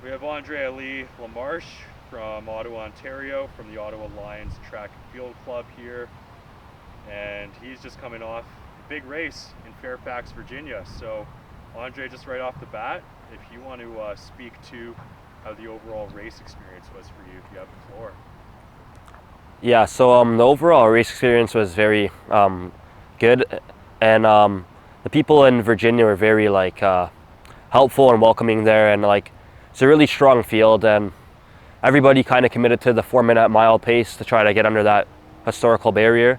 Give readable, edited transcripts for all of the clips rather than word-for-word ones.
We have Alie Lamarche from Ottawa, Ontario, from the Ottawa Lions Track and Field Club here. And he's just coming off a big race in Fairfax, Virginia. So, Andre, just right off the bat, if you want to speak to how the overall race experience was for you, if you have the floor. Yeah, so the overall race experience was very good, and the people in Virginia were very helpful and welcoming there, and it's a really strong field, and everybody kind of committed to the 4-minute mile pace to try to get under that historical barrier.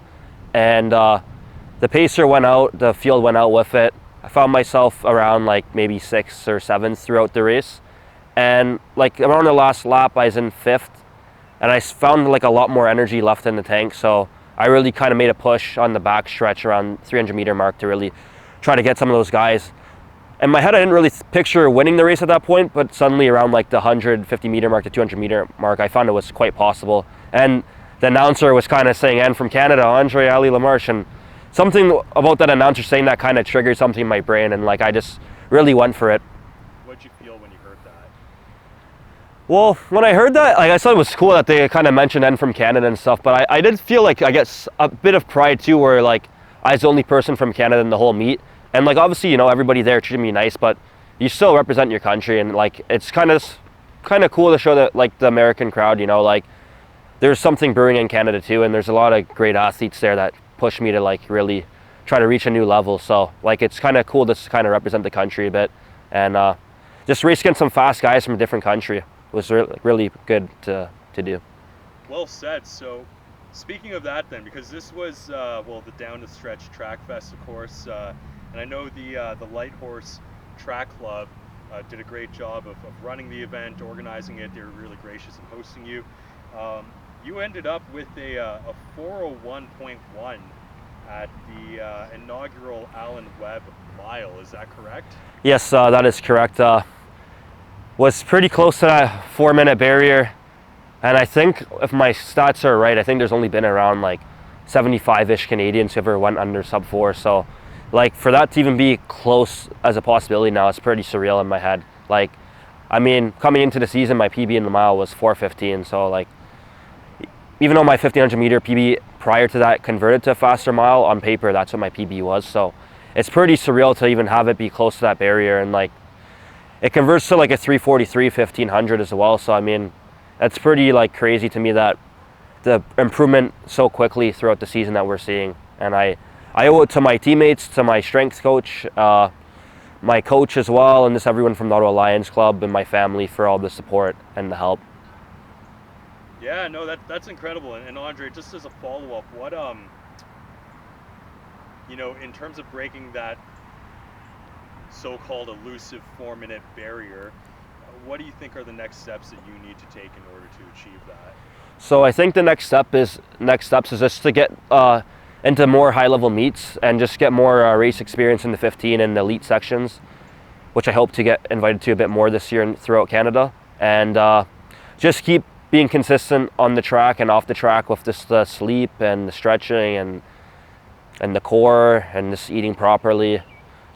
And the pacer went out, the field went out with it. I found myself around maybe 6th or 7th throughout the race, and around the last lap I was in 5th, and I found a lot more energy left in the tank, so I really kind of made a push on the back stretch around 300-meter mark to really try to get some of those guys. In my head, I didn't really picture winning the race at that point, but suddenly around the 150-meter mark to 200-meter mark, I found it was quite possible. And the announcer was kind of saying, "And from Canada, Andre Alie Lamarche," and something about that announcer saying that kind of triggered something in my brain, and I just really went for it. What did you feel when you heard that? Well, when I heard that, I thought it was cool that they kind of mentioned "and from Canada" and stuff, but I did feel I guess a bit of pride too, where I was the only person from Canada in the whole meet. And obviously, everybody there treated me nice, but you still represent your country, and it's kind of cool to show that the American crowd, there's something brewing in Canada too, and there's a lot of great athletes there that push me to really try to reach a new level. So it's kind of cool to kind of represent the country a bit, and just race against some fast guys from a different country was really good to do. Well said. So, speaking of that, then, because this was the Down the Stretch Track Fest, of course. And I know the Light Horse Track Club did a great job of running the event, organizing it. They were really gracious in hosting you. You ended up with a 4:01.1 at the inaugural Alan Webb Mile. Is that correct? Yes, that is correct. Was pretty close to that 4-minute barrier, and I think if my stats are right, I think there's only been around 75-ish Canadians who ever went under sub 4. So for that to even be close as a possibility now, it's pretty surreal in my head. Coming into the season, my PB in the mile was 4:15, so even though my 1500 meter PB prior to that converted to a faster mile, on paper that's what my PB was. So it's pretty surreal to even have it be close to that barrier, and it converts to a 3:43 1500 as well. So that's pretty crazy to me that the improvement so quickly throughout the season that we're seeing, and I owe it to my teammates, to my strength coach, my coach as well, and just everyone from the Ottawa Lions Club and my family for all the support and the help. Yeah, no, that's incredible. And Andre, just as a follow-up, what in terms of breaking that so-called elusive 4-minute barrier, what do you think are the next steps that you need to take in order to achieve that? So I think the next steps is just to get into more high-level meets and just get more race experience in the 15 and the elite sections, which I hope to get invited to a bit more this year and throughout Canada, and just keep being consistent on the track and off the track with the sleep and the stretching and the core and just eating properly.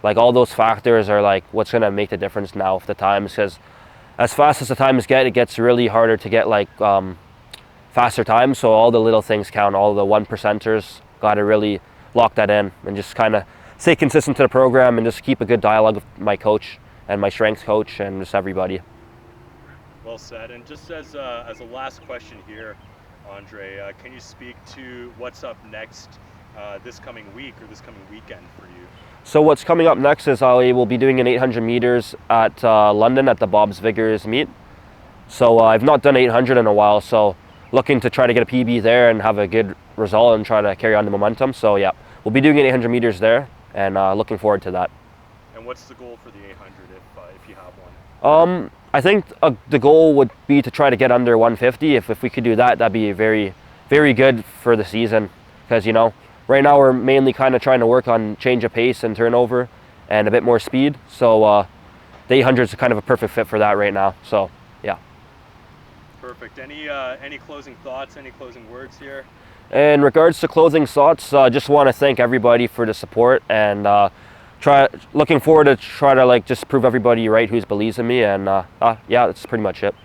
All those factors are what's going to make the difference now with the times, because as fast as the times get, it gets really harder to get faster times. So all the little things count, all the 1%ers. Got to really lock that in and just kind of stay consistent to the program and just keep a good dialogue with my coach and my strength coach and just everybody. Well said. And just as a last question here, Andre, can you speak to what's up next this coming week or this coming weekend for you? So what's coming up next is I will be doing an 800 meters at London at the Bob's Vigors meet. So I've not done 800 in a while, so looking to try to get a PB there and have a good result and try to carry on the momentum. So yeah, we'll be doing an 800 meters there, and looking forward to that. And what's the goal for the 800 if you have one? I think the goal would be to try to get under 150. If we could do that, that'd be very, very good for the season, because right now we're mainly kind of trying to work on change of pace and turnover and a bit more speed. So the 800 is kind of a perfect fit for that right now. So yeah. Perfect. Any closing thoughts, any closing words here? In regards to closing thoughts, just want to thank everybody for the support and looking forward to try to like just prove everybody right who believes in me, and yeah, that's pretty much it.